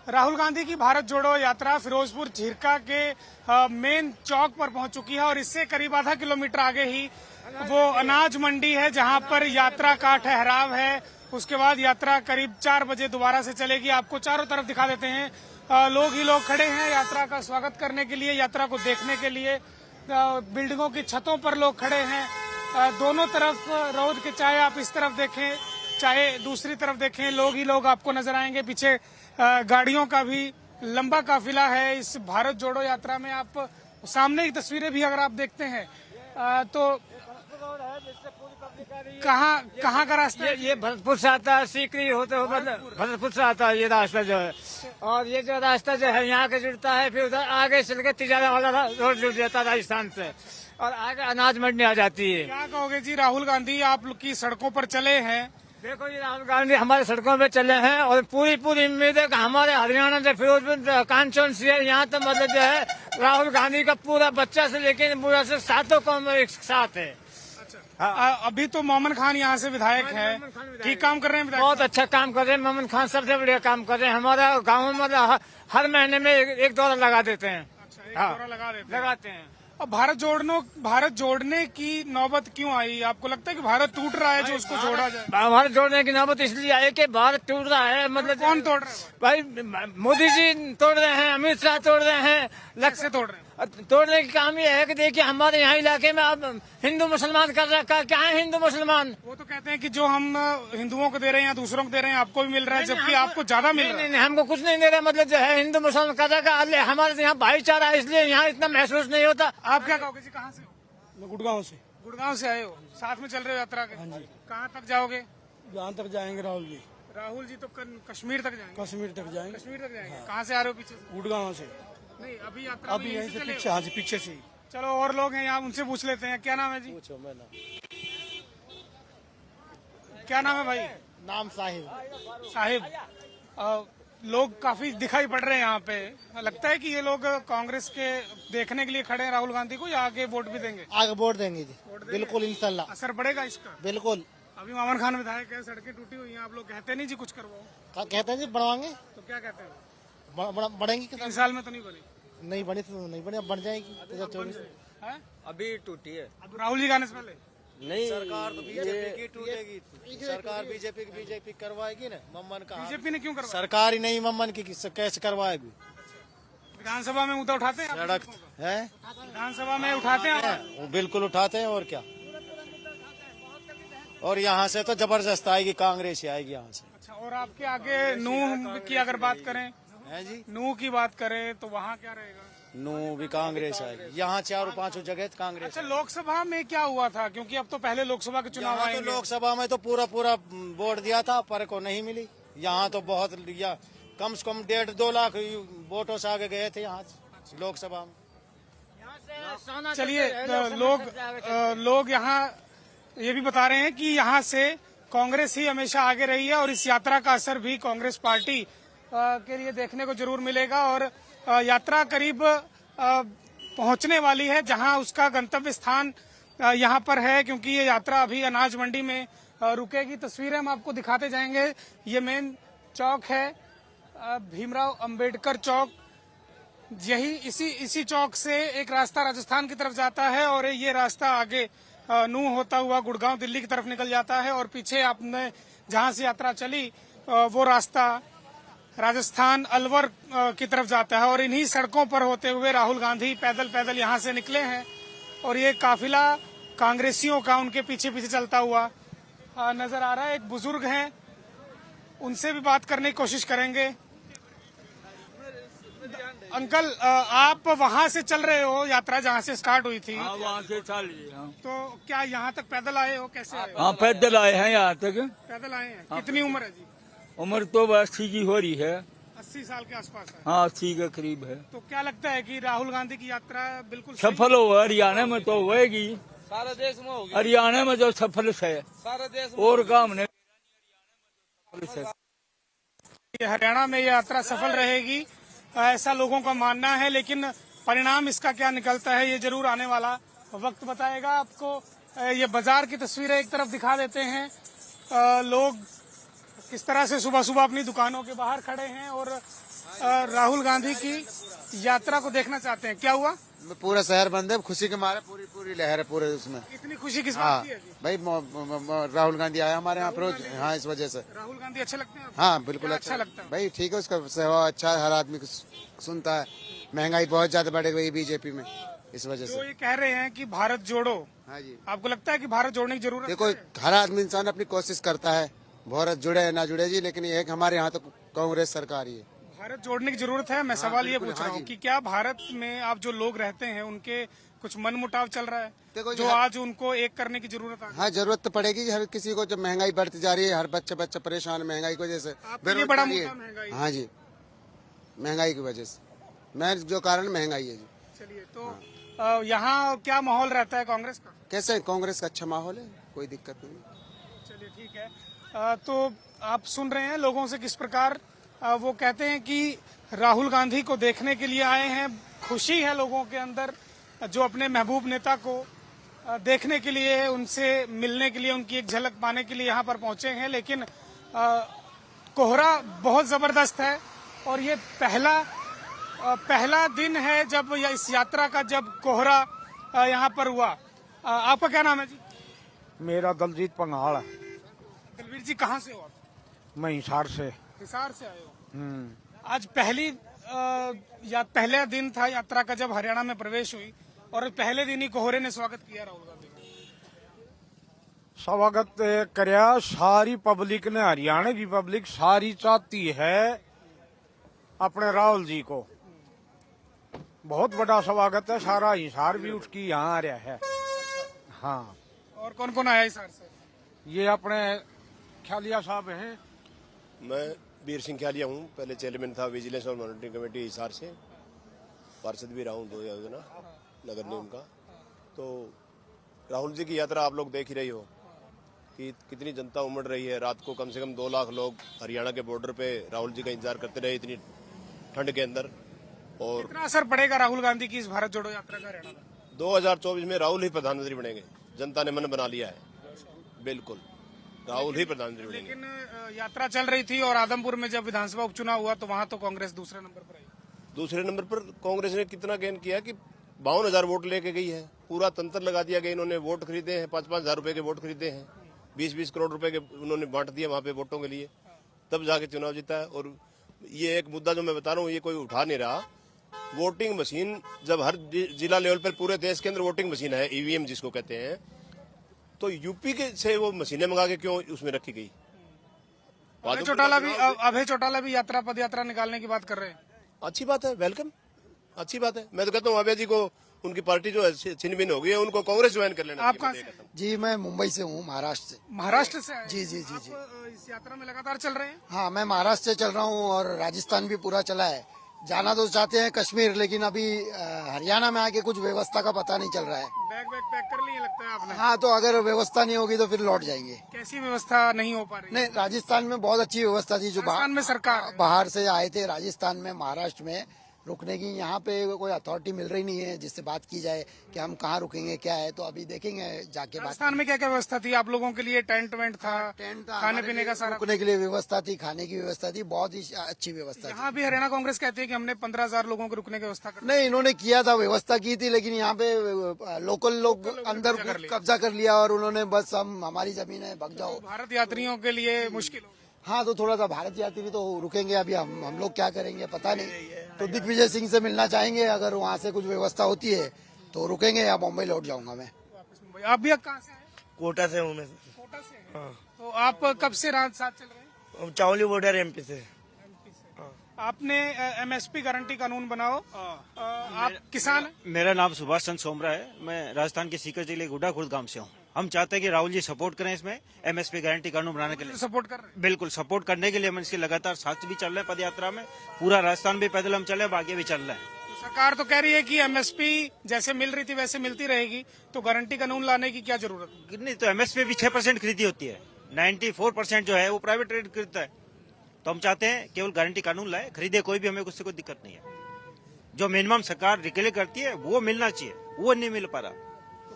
राहुल गांधी की भारत जोड़ो यात्रा फिरोजपुर झिरका के मेन चौक पर पहुंच चुकी है और इससे करीब आधा किलोमीटर आगे ही वो अनाज मंडी है जहां पर यात्रा का ठहराव है। उसके बाद यात्रा करीब 4 बजे दोबारा से चलेगी। आपको चारों तरफ दिखा देते हैं, लोग ही लोग खड़े हैं यात्रा का स्वागत करने के लिए, यात्रा को देखने के लिए। बिल्डिंगों की छतों पर लोग खड़े हैं। दोनों तरफ रोड के, चाहे आप इस तरफ देखें चाहे दूसरी तरफ देखें, लोग ही लोग आपको नजर आएंगे। पीछे गाड़ियों का भी लंबा काफिला है इस भारत जोड़ो यात्रा में। आप सामने की तस्वीरें भी अगर आप देखते हैं तो कहाँ का रास्ता ये भरतपुर से आता है, सीकरी होते हुए भरतपुर से आता है ये रास्ता जो है। और ये जो रास्ता जो है यहाँ के जुड़ता है, फिर उधर आगे चल के तिजारा वाला रोड जुड़ जाता है राजस्थान से, और आगे अनाज मंडी आ जाती है। क्या कहोगे जी, राहुल गांधी आप लोग की सड़कों पर चले हैं? देखो ये राहुल गांधी हमारे सड़कों पे चले हैं और पूरी उम्मीद है कि हमारे हरियाणा से फिरोजपुर कांचन से यहाँ तो मतलब जो है राहुल गांधी का पूरा बच्चा से लेकर पूरा से सातों कौम एक साथ है। अभी तो मोमन खान यहाँ से विधायक है, ठीक काम कर रहे हैं विधायक? बहुत अच्छा काम कर रहे हैं मोमन खान, सबसे बढ़िया काम कर रहे हैं। हमारा गाँव में मतलब हर महीने में एक दौरा लगा देते हैं। अच्छा, एक दौरा लगाते हैं। अब भारत जोड़ने की नौबत क्यों आई? आपको लगता है कि भारत टूट रहा है जो उसको जोड़ा जाए? भारत जोड़ने की नौबत इसलिए आई कि भारत टूट रहा है। मतलब कौन तोड़ रहा है? भाई मोदी जी तोड़ रहे हैं, अमित शाह तोड़ रहे हैं, लक्ष्य तोड़ रहे हैं। तोड़ने की काम ये है कि देखिए हमारे यहाँ इलाके में अब हिंदू मुसलमान कर रखा है। क्या है हिंदू मुसलमान? वो तो कहते हैं कि जो हम हिंदुओं को दे रहे हैं या दूसरों को दे रहे हैं आपको भी मिल रहा है, जबकि आपको ज्यादा मिल रहा है। नहीं, हमको कुछ नहीं दे रहा। मतलब जो है हिंदू मुसलमान कर रखा है, हमारे यहाँ भाईचारा है, इसलिए यहाँ इतना महसूस नहीं होता। आप क्या कहोगे जी, कहाँ से हो? मैं गुड़गांव से। गुड़गांव से आए हो, साथ में चल रहे हो यात्रा के? हाँ जी। कहाँ तक जाओगे? जहाँ तक जाएंगे राहुल जी। राहुल जी तो कश्मीर तक जाएंगे। कश्मीर तक जाएंगे। कश्मीर तक जाएंगे। कहाँ से आ रहे हो? पीछे से? गुड़गांव से। नहीं, अभी यात्रा अभी यहीं से पीछे, हाँ जी पीछे से। चलो और लोग हैं यहाँ, उनसे पूछ लेते हैं। क्या नाम है जी? पूछो। मैं क्या नाम है भाई? नाम साहिब। साहिब, लोग काफी दिखाई पड़ रहे हैं यहाँ पे। लगता है कि ये लोग कांग्रेस के देखने के लिए खड़े हैं राहुल गांधी को, या आगे वोट भी देंगे? आगे वोट देंगे जी, बिल्कुल इंशाल्लाह। असर पड़ेगा इसका? बिल्कुल। अभी मोमन खान विधायक है, सड़कें टूटी हुई हैं, आप लोग कहते नहीं जी कुछ करवाओ? कहते हैं जी बनवाएंगे। तो क्या कहते हैं? बढ़ेंगी। 3 साल में तो नहीं बनी? नहीं बनी तो नहीं बनी, अब बन जाएगी 2024 है? अभी टूटी है। अब राहुल जी गाने से पहले नहीं, सरकार तो बीजेपी की टूटेगी। सरकार बीजेपी करवाएगी ना। मम्मन का बीजेपी ने क्यों करवाया? सरकार ही नहीं मम्मन की कैसे करवाएगी? विधानसभा में मुद्दा उठाते हैं? सड़क है, विधानसभा में उठाते हैं? वो बिल्कुल उठाते हैं। और क्या, और यहाँ से तो जबरदस्त आएगी, कांग्रेस ही आएगी यहाँ से। अच्छा, और आपके आगे नूह की अगर बात करें, है जी, नूह की बात करें तो वहाँ क्या रहेगा? नू भी कांग्रेस आएगी। यहाँ 4-5 जगह कांग्रेस। अच्छा, लोकसभा में क्या हुआ था? क्योंकि अब तो पहले लोकसभा के चुनाव यहाँ तो आएंगे। लोकसभा में तो पूरा वोट दिया था, पर को नहीं मिली। यहाँ तो बहुत कम से कम 1.5-2 लाख वोटों से आगे गए थे यहाँ लोकसभा में। चलिए, लोग यहाँ ये भी बता रहे हैं कि यहाँ से कांग्रेस ही हमेशा आगे रही है और इस यात्रा का असर भी कांग्रेस पार्टी के लिए देखने को जरूर मिलेगा। और यात्रा करीब पहुंचने वाली है जहां उसका गंतव्य स्थान यहां पर है, क्योंकि ये यात्रा अभी अनाज मंडी में रुकेगी। तस्वीरें हम आपको दिखाते जाएंगे। ये मेन चौक है, भीमराव अंबेडकर चौक। इसी चौक से एक रास्ता राजस्थान की तरफ जाता है और ये रास्ता आगे नूह होता हुआ गुड़गांव दिल्ली की तरफ निकल जाता है। और पीछे आपने जहां से यात्रा चली वो रास्ता राजस्थान अलवर की तरफ जाता है। और इन्हीं सड़कों पर होते हुए राहुल गांधी पैदल यहाँ से निकले हैं और ये काफिला कांग्रेसियों का उनके पीछे चलता हुआ नजर आ रहा है। एक बुजुर्ग हैं, उनसे भी बात करने की कोशिश करेंगे। अंकल, आप वहाँ से चल रहे हो यात्रा जहाँ से स्टार्ट हुई थी? हाँ, वहाँ से चल रही है। तो क्या यहाँ तक पैदल आए हो? कैसे आए हो? हाँ, पैदल आए हैं यहाँ तक। पैदल आए हैं। कितनी उम्र है जी? उम्र तो 80 की हो रही है। 80 साल के आसपास है। हाँ, 80 के करीब है। तो क्या लगता है कि राहुल गांधी की यात्रा बिल्कुल सफल हो? हरियाणा में तो होगी, सारा देश में होगी। हरियाणा में जो सफल है, सारा देश और काम ने हरियाणा में ये यात्रा सफल रहेगी, ऐसा लोगों का मानना है। लेकिन परिणाम इसका क्या निकलता है ये जरूर आने वाला वक्त बताएगा। आपको ये बाजार की तस्वीरें एक तरफ दिखा देते हैं। लोग किस तरह से सुबह सुबह अपनी दुकानों के बाहर खड़े हैं और राहुल गांधी की यात्रा को देखना चाहते हैं, क्या हुआ? पूरा शहर बंद है, खुशी के मारे पूरी पूरी लहर है पूरे उसमें। इतनी खुशी किस हाँ बात की है जी? भाई राहुल गांधी आया हमारे यहाँ रोज, हाँ इस वजह से। राहुल गांधी अच्छे लगते हैं आपको? हाँ बिल्कुल क्या अच्छा लगता है? भाई ठीक है, उसका सेवा अच्छा है, हर आदमी को सुनता है। महंगाई बहुत ज्यादा बढ़ गई बीजेपी में, इस वजह जो से। ये कह रहे हैं कि भारत जोड़ो, हाँ जी, आपको लगता है कि भारत जोड़ने की जरूरत देखो है? हर आदमी इंसान अपनी कोशिश करता है, भारत जुड़े ना जुड़े जी, लेकिन ये है कि हमारे यहाँ तो कांग्रेस सरकार ही है। भारत जोड़ने की जरूरत है। मैं सवाल ये बिल्कुल, पूछ रहा हाँ हूँ जी। कि क्या भारत में आप जो लोग रहते हैं उनके कुछ मन मुटाव चल रहा है देखो जो जी, आज उनको एक करने की जरूरत आ गई? हाँ जरूरत तो पड़ेगी हर किसी को, जब महंगाई बढ़ती जा रही है, हर बच्चा परेशान है महंगाई की वजह से। आपके लिए बड़ा बेरोजगारी मुद्दा है। महंगाई? हाँ जी, महंगाई की वजह से, मैं जो कारण महंगाई है जी। चलिए, तो यहाँ क्या माहौल रहता है कांग्रेस का? कैसे कांग्रेस का अच्छा माहौल है, कोई दिक्कत नहीं। चलिए ठीक है। तो आप सुन रहे हैं लोगों से किस प्रकार वो कहते हैं कि राहुल गांधी को देखने के लिए आए हैं। खुशी है लोगों के अंदर, जो अपने महबूब नेता को देखने के लिए, उनसे मिलने के लिए, उनकी एक झलक पाने के लिए यहाँ पर पहुंचे हैं। लेकिन कोहरा बहुत जबरदस्त है और ये पहला दिन है जब इस यात्रा का, जब कोहरा यहाँ पर हुआ। आपका क्या नाम है जी? मेरा दलजीत पंगाल है, दलवीर जी कहाँ से हो आप? मैं हिसार से। हिसार से आए हो? आज पहला दिन था यात्रा का जब हरियाणा में प्रवेश हुई और पहले दिन ही कोहरे ने स्वागत किया राहुल गांधी का। स्वागत करया सारी पब्लिक ने, हरियाणा की पब्लिक सारी चाहती है अपने राहुल जी को। बहुत बड़ा स्वागत है, सारा हिसार भी उसकी यहाँ आ रहा है। हाँ, और कौन कौन आया हिसार से? ये अपने ख्यालिया साहब हैं। मैं वीर सिंह ख्यालिया हूँ, पहले चेयरमैन था विजिलेंस और मॉनिटरिंग कमेटी हिसार से, पार्षद भी रहा हूँ 2 योजना नगर निगम का। तो राहुल जी की यात्रा आप लोग देख ही रही हो कि कितनी जनता उमड़ रही है। रात को कम से कम 2 लाख लोग हरियाणा के बॉर्डर पे राहुल जी का इंतजार करते रहे इतनी ठंड के अंदर। और कितना असर पड़ेगा राहुल गांधी की इस भारत जोड़ो यात्रा का हरियाणा में? 2024 में राहुल ही प्रधानमंत्री बनेंगे, जनता ने मन बना लिया है, बिल्कुल राहुल ही प्रधानमंत्री बनेंगे। लेकिन यात्रा चल रही थी और आदमपुर में जब विधानसभा उपचुनाव हुआ तो वहां तो कांग्रेस दूसरे नंबर पर आई। दूसरे नंबर पर कांग्रेस ने कितना गेन किया कि 52,000 वोट लेके गई है। पूरा तंत्र लगा दिया गया, इन्होंने वोट खरीदे हैं, 5-5 हजार रुपए के वोट खरीदे हैं, 20-20 करोड़ रुपए के उन्होंने बांट दिए वहां पे वोटों के लिए, तब जाके चुनाव जीता है। और ये एक मुद्दा जो मैं बता रहा हूँ, ये कोई उठा नहीं रहा। वोटिंग मशीन जब हर जिला लेवल पर पूरे देश के अंदर वोटिंग मशीन है, ईवीएम जिसको कहते हैं, तो यूपी के से वो मशीनें मंगा के क्यों उसमें रखी गई? अभय चौटाला भी यात्रा पद यात्रा निकालने की बात कर रहे हैं। अच्छी बात है, वेलकम, अच्छी बात है। मैं तो कहता हूँ अभय जी को, उनकी पार्टी जो है छिन्न भिन्न हो गई है, उनको कांग्रेस ज्वाइन कर लेना। आप कहाँ से? जी मैं मुंबई से हूँ, महाराष्ट्र से। महाराष्ट्र से आए? जी जी जी जी। आप इस यात्रा में लगातार चल रहे हैं? हाँ, मैं महाराष्ट्र से चल रहा हूँ और राजस्थान भी पूरा चला है। जाना तो चाहते हैं कश्मीर, लेकिन अभी हरियाणा में आके कुछ व्यवस्था का पता नहीं चल रहा है। बैग पैक कर लिए लगता है आपने? हाँ, तो अगर व्यवस्था नहीं होगी तो फिर लौट जाएंगे। कैसी व्यवस्था नहीं हो पा रही? नहीं, राजस्थान में बहुत अच्छी व्यवस्था थी। जो राजस्थान में सरकार है। बाहर से आए थे राजस्थान में, महाराष्ट्र में रुकने की, यहाँ पे कोई अथॉरिटी मिल रही नहीं है जिससे बात की जाए कि हम कहाँ रुकेंगे क्या है। तो अभी देखेंगे जाके बात। राजस्थान में क्या क्या व्यवस्था थी आप लोगों के लिए? टेंट वेंट था, टेंट था, खाने पीने का सारा? रुकने के लिए व्यवस्था थी, खाने की व्यवस्था थी, बहुत ही अच्छी व्यवस्था थी। यहाँ भी हरियाणा कांग्रेस कहती है कि हमने 15,000 लोगों को रुकने की व्यवस्था कर। नहीं, इन्होंने किया था, व्यवस्था की थी, लेकिन यहाँ पे लोकल लोग अंदर कब्जा कर लिया और उन्होंने बस हम हमारी जमीन है, भग जाओ। भारत यात्रियों के लिए मुश्किल हो। हाँ, तो थोड़ा सा भारत यात्री तो रुकेंगे। अभी हम लोग क्या करेंगे पता नहीं। तो दिग्विजय सिंह से मिलना चाहेंगे, अगर वहाँ से कुछ व्यवस्था होती है तो रुकेंगे, या मुंबई लौट जाऊंगा मैं। आप भी कहाँ से हैं? कोटा से हूँ मैं। कोटा से हैं? तो आप कब से साथ चल रहे हैं? चावली बॉर्डर एमपी से। आपने एमएसपी गारंटी कानून बनाओ, आप किसान हैं? मेरा नाम सुभाष चंद्र सोमरा है, मैं राजस्थान के सीकर जिले गुड्डा खुर्द गांव से हूँ। हम चाहते हैं कि राहुल जी सपोर्ट करें इसमें, एमएसपी गारंटी कानून बनाने के लिए। सपोर्ट कर रहे हैं? बिल्कुल सपोर्ट करने के लिए हम इसके लगातार साथ भी चल रहे हैं पद यात्रा में। पूरा राजस्थान भी पैदल हम चले, आगे भी चल रहे हैं। तो सरकार तो कह रही है कि एमएसपी जैसे मिल रही थी वैसे मिलती रहेगी, तो गारंटी कानून लाने की क्या जरूरत है? नहीं तो एमएसपी भी 6% खरीदी होती है, 94% जो है वो प्राइवेट ट्रेड खरीदता है। तो हम चाहते हैं केवल गारंटी कानून लाए, खरीदे कोई भी, हमें उससे कोई दिक्कत नहीं है। जो मिनिमम सरकार रिकलेक्ट करती है वो मिलना चाहिए, वो नहीं मिल पा रहा।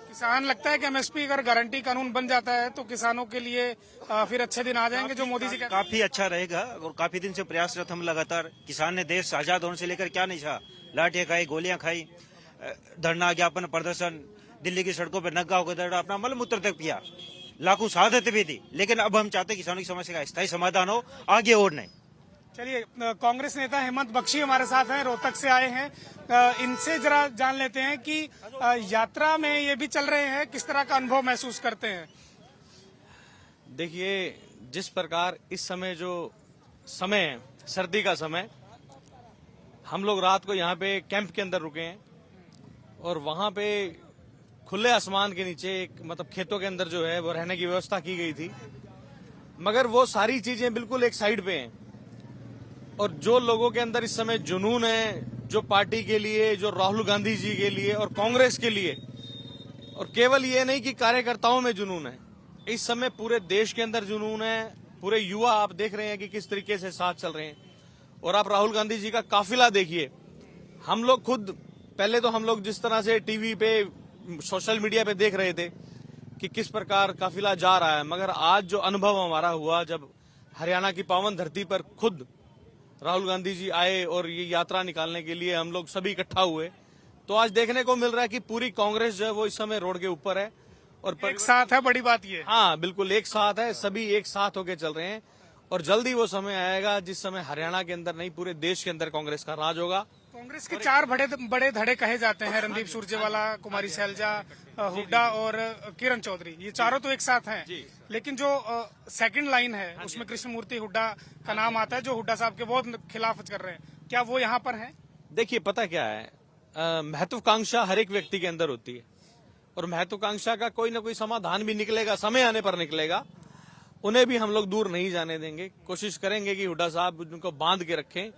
किसान लगता है कि एमएसपी अगर गारंटी कानून बन जाता है तो किसानों के लिए फिर अच्छे दिन आ जाएंगे, जो मोदी जी कहते हैं। काफी अच्छा रहेगा और काफी दिन से प्रयासरत हम लगातार। किसान ने देश आजाद होने से लेकर क्या नहीं चाहा, लाठियां खाई, गोलियां खाई, धरना, ज्ञापन, प्रदर्शन, दिल्ली की सड़कों पर नंगा होकर दौड़ा, अपना मल मूत्र तक पिया, लाखों शहादतें भी दी। लेकिन अब हम चाहते हैं किसानों की समस्या का स्थायी समाधान हो, आगे और नहीं। चलिए, कांग्रेस नेता हेमंत बख्शी हमारे साथ हैं, रोहतक से आए हैं। इनसे जरा जान लेते हैं कि यात्रा में ये भी चल रहे हैं, किस तरह का अनुभव महसूस करते हैं। देखिए, जिस प्रकार इस समय जो समय है, सर्दी का समय, हम लोग रात को यहाँ पे कैंप के अंदर रुके हैं और वहाँ पे खुले आसमान के नीचे एक मतलब खेतों के अंदर जो है वो रहने की व्यवस्था की गई थी, मगर वो सारी चीजें बिल्कुल एक साइड पे हैं। और जो लोगों के अंदर इस समय जुनून है, जो पार्टी के लिए, जो राहुल गांधी जी के लिए और कांग्रेस के लिए, और केवल ये नहीं कि कार्यकर्ताओं में जुनून है, इस समय पूरे देश के अंदर जुनून है। पूरे युवा आप देख रहे हैं कि किस तरीके से साथ चल रहे हैं। और आप राहुल गांधी जी का काफिला देखिए। हम लोग खुद पहले तो हम लोग जिस तरह से टीवी पे, सोशल मीडिया पे देख रहे थे कि किस प्रकार काफिला जा रहा है, मगर आज जो अनुभव हमारा हुआ जब हरियाणा की पावन धरती पर खुद राहुल गांधी जी आए और ये यात्रा निकालने के लिए हम लोग सभी इकट्ठा हुए, तो आज देखने को मिल रहा है कि पूरी कांग्रेस जो है वो इस समय रोड के ऊपर है और एक साथ है, बड़ी बात ये। हाँ, बिल्कुल एक साथ है, सभी एक साथ होके चल रहे हैं। और जल्दी वो समय आएगा जिस समय हरियाणा के अंदर नहीं, पूरे देश के अंदर कांग्रेस का राज होगा। कांग्रेस के 4 बड़े धड़े कहे जाते हैं, रणदीप सुरजेवाला, कुमारी सैलजा, हुड्डा और किरण चौधरी। ये चारों तो एक साथ हैं, लेकिन जो सेकंड लाइन है उसमें कृष्णमूर्ति हुड्डा का नाम आता है, जो हुड्डा साहब के बहुत खिलाफ कर रहे हैं। क्या वो यहाँ पर है? देखिए, पता क्या है, महत्वाकांक्षा हर एक व्यक्ति के अंदर होती है और महत्वाकांक्षा का कोई ना कोई समाधान भी निकलेगा, समय आने पर निकलेगा। उन्हें भी हम लोग दूर नहीं जाने देंगे। कोशिश करेंगे कि हुड्डा साहब उनको बांध के रखें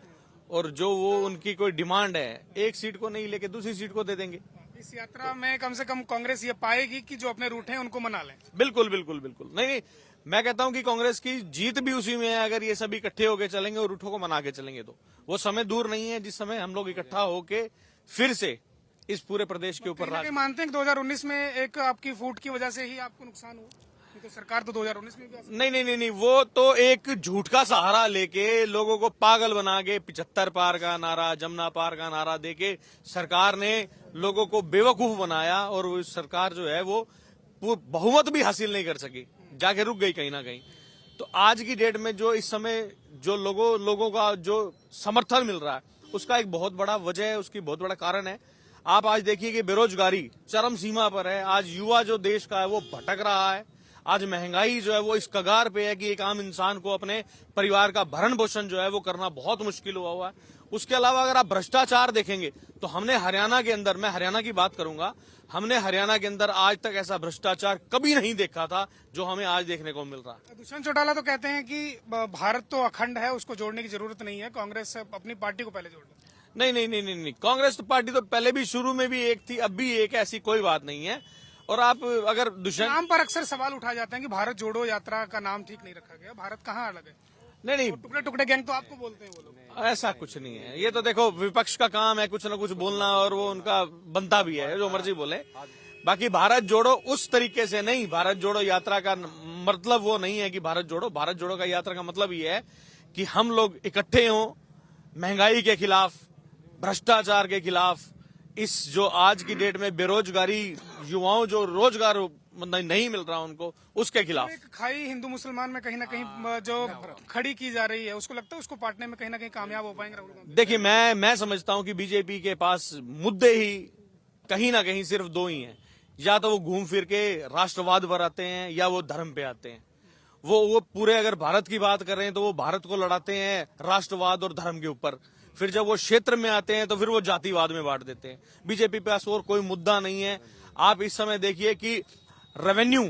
और जो वो उनकी कोई डिमांड है, एक सीट को नहीं लेके दूसरी सीट को दे देंगे। इस यात्रा में कम से कम कांग्रेस ये पाएगी कि जो अपने रूट हैं उनको मना लें। बिल्कुल बिल्कुल बिल्कुल। नहीं, मैं कहता हूं कि कांग्रेस की जीत भी उसी में है अगर ये सभी इकट्ठे होके चलेंगे और रूठों को मना के चलेंगे। तो वो समय दूर नहीं है जिस समय हम लोग इकट्ठा होके फिर से इस पूरे प्रदेश के ऊपर राज। मानते हैं कि 2019 में एक आपकी फूट की वजह से ही आपको नुकसान हुआ, तो सरकार तो 2019 में भी नहीं, वो तो एक झूठ का सहारा लेके लोगों को पागल बना के 75 पार का नारा, जमुना पार का नारा देके सरकार ने लोगों को बेवकूफ बनाया और वो सरकार जो है वो बहुमत भी हासिल नहीं कर सकी, जाके रुक गई कहीं ना कहीं। तो आज की डेट में जो इस समय जो लोगों का जो समर्थन मिल रहा है, उसका एक बहुत बड़ा वजह है, उसकी बहुत बड़ा कारण है। आप आज देखिए कि बेरोजगारी चरम सीमा पर है। आज युवा जो देश का है वो भटक रहा है। आज महंगाई जो है वो इस कगार पे है कि एक आम इंसान को अपने परिवार का भरण पोषण जो है वो करना बहुत मुश्किल हुआ है। उसके अलावा अगर आप भ्रष्टाचार देखेंगे तो हमने हरियाणा के अंदर, मैं हरियाणा की बात करूंगा, हमने हरियाणा के अंदर आज तक ऐसा भ्रष्टाचार कभी नहीं देखा था जो हमें आज देखने को मिल रहा है। दुष्यंत चौटाला तो कहते हैं कि भारत तो अखंड है, उसको जोड़ने की जरूरत नहीं है, कांग्रेस अपनी पार्टी को पहले जोड़ ले। नहीं, कांग्रेस पार्टी तो पहले भी शुरू में भी एक थी, अब भी एक, ऐसी कोई बात नहीं है। और आप अगर दुष्यंत नाम पर अक्सर सवाल उठाए जाते हैं कि भारत जोड़ो यात्रा का नाम ठीक नहीं रखा गया, भारत कहाँ अलग है? नहीं, टुकड़े टुकड़े गैंग तो आपको बोलते हैं वो लोग। ऐसा कुछ नहीं है। ये तो देखो विपक्ष का काम है कुछ न कुछ बोलना और वो उनका बनता भी है, जो मर्जी बोले। बाकी भारत जोड़ो उस तरीके से नहीं, भारत जोड़ो यात्रा का मतलब वो नहीं है कि भारत जोड़ो का यात्रा का मतलब ये है कि हम लोग इकट्ठे हों महंगाई के खिलाफ, भ्रष्टाचार के खिलाफ, इस जो आज की डेट में बेरोजगारी, युवाओं जो रोजगार नहीं मिल रहा उनको, उसके खिलाफ। एक खाई हिंदू मुसलमान में कहीं ना कहीं जो खड़ी की जा रही है, उसको लगता है उसको पाटने में कहीं ना कहीं कामयाब हो पाएंगे राहुल गांधी? देखिए, मैं समझता हूं कि बीजेपी के पास मुद्दे ही कहीं ना कहीं सिर्फ 2 ही हैं। या तो वो घूम फिर के राष्ट्रवाद पर आते हैं या वो धर्म पे आते हैं। वो पूरे अगर भारत की बात कर रहे हैं तो वो भारत को लड़ाते हैं राष्ट्रवाद और धर्म के ऊपर। फिर जब वो क्षेत्र में आते हैं तो फिर वो जातिवाद में बांट देते हैं। बीजेपी पे और कोई मुद्दा नहीं है। आप इस समय देखिए कि रेवेन्यू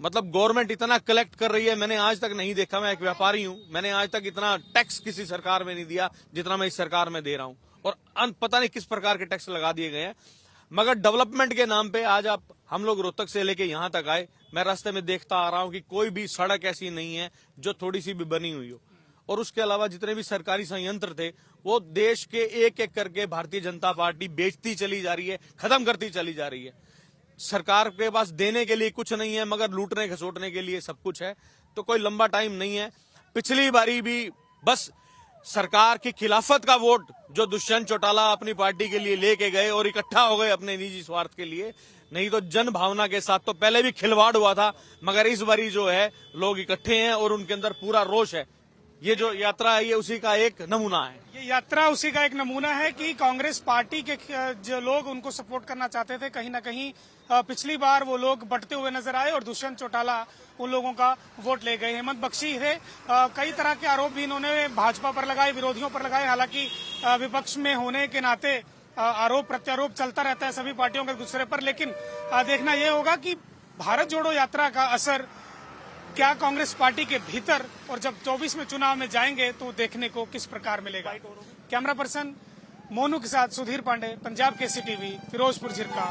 मतलब गवर्नमेंट इतना कलेक्ट कर रही है, मैंने आज तक नहीं देखा। मैं एक व्यापारी हूं, मैंने आज तक इतना टैक्स किसी सरकार में नहीं दिया जितना मैं इस सरकार में दे रहा हूं। और पता नहीं किस प्रकार के टैक्स लगा दिए गए हैं। मगर डेवलपमेंट के नाम पे आज हम लोग रोहतक से लेके यहां तक आए, मैं रास्ते में देखता आ रहा हूं कि कोई भी सड़क ऐसी नहीं है जो थोड़ी सी भी बनी हुई हो। और उसके अलावा जितने भी सरकारी संयंत्र थे वो देश के एक एक करके भारतीय जनता पार्टी बेचती चली जा रही है, खत्म करती चली जा रही है। सरकार के पास देने के लिए कुछ नहीं है, मगर लूटने खसोटने के लिए सब कुछ है। तो कोई लंबा टाइम नहीं है। पिछली बारी भी बस सरकार की खिलाफत का वोट जो दुष्यंत चौटाला अपनी पार्टी के लिए लेके गए और इकट्ठा हो गए अपने निजी स्वार्थ के लिए, नहीं तो जन भावना के साथ तो पहले भी खिलवाड़ हुआ था, मगर इस बारी जो है लोग इकट्ठे हैं और उनके अंदर पूरा रोष है। ये जो यात्रा है ये उसी का एक नमूना है। ये यात्रा उसी का एक नमूना है कि कांग्रेस पार्टी के जो लोग उनको सपोर्ट करना चाहते थे, कहीं ना कहीं पिछली बार वो लोग बंटते हुए नजर आए और दुष्यंत चौटाला उन लोगों का वोट ले गए। हेमंत बख्शी थे, कई तरह के आरोप भी इन्होंने भाजपा पर लगाए, विरोधियों पर लगाए। हालांकि विपक्ष में होने के नाते आरोप प्रत्यारोप चलता रहता है सभी पार्टियों के दूसरे पर, लेकिन देखना यह होगा कि भारत जोड़ो यात्रा का असर क्या कांग्रेस पार्टी के भीतर और जब 24 में चुनाव में जाएंगे तो देखने को किस प्रकार मिलेगा। कैमरा पर्सन मोनू के साथ सुधीर पांडे, पंजाब केसरी टीवी, फिरोजपुर झिरका।